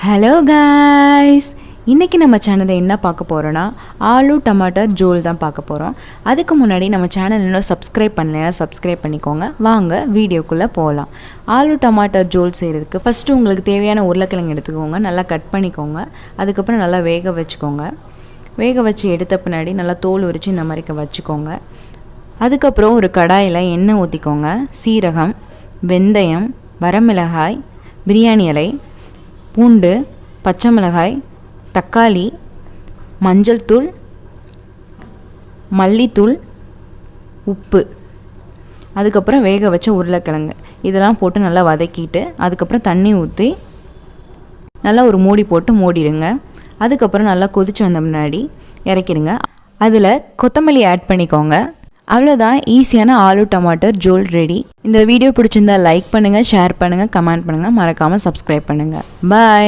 Hello guys, இன்றைக்கி நம்ம சேனலில் என்ன பார்க்க போகிறோன்னா ஆலு டமாட்டர் ஜோல் தான் பார்க்க போகிறோம். அதுக்கு முன்னாடி நம்ம சேனல் இன்னும் சப்ஸ்கிரைப் பண்ணலைன்னா சப்ஸ்கிரைப் பண்ணிக்கோங்க. வாங்க வீடியோக்குள்ளே போகலாம். ஆலு டமாட்டர் ஜோல் செய்கிறதுக்கு ஃபஸ்ட்டு உங்களுக்கு தேவையான உருளைக்கிழங்கு எடுத்துக்கோங்க, நல்லா கட் பண்ணிக்கோங்க. அதுக்கப்புறம் நல்லா வேக வச்சுக்கோங்க. வேக வச்சு எடுத்த பின்னாடி நல்லா தோல் உரித்து இந்த மாதிரி வச்சுக்கோங்க. அதுக்கப்புறம் ஒரு கடாயில் எண்ணெய் ஊற்றிக்கோங்க. சீரகம், வெந்தயம், வரமிளகாய், பிரியாணி இலை, பூண்டு, பச்சை மிளகாய், தக்காளி, மஞ்சள் தூள், மல்லித்தூள், உப்பு, அதுக்கப்புறம் வேக வச்ச உருளைக்கிழங்கு இதெல்லாம் போட்டு நல்லா வதக்கிட்டு அதுக்கப்புறம் தண்ணி ஊற்றி நல்லா ஒரு மூடி போட்டு மூடிடுங்க. அதுக்கப்புறம் நல்லா கொதிச்சு வந்த முன்னாடி இறக்கிடுங்க. அதில் கொத்தமல்லி ஆட் பண்ணிக்கோங்க. அவ்வளோதான், ஈஸியான ஆலு டமாட்டர் ஜோல் ரெடி. இந்த வீடியோ பிடிச்சிருந்தா லைக் பண்ணுங்கள், ஷேர் பண்ணுங்கள், கமெண்ட் பண்ணுங்கள், மறக்காமல் சப்ஸ்கிரைப் பண்ணுங்கள். பாய்.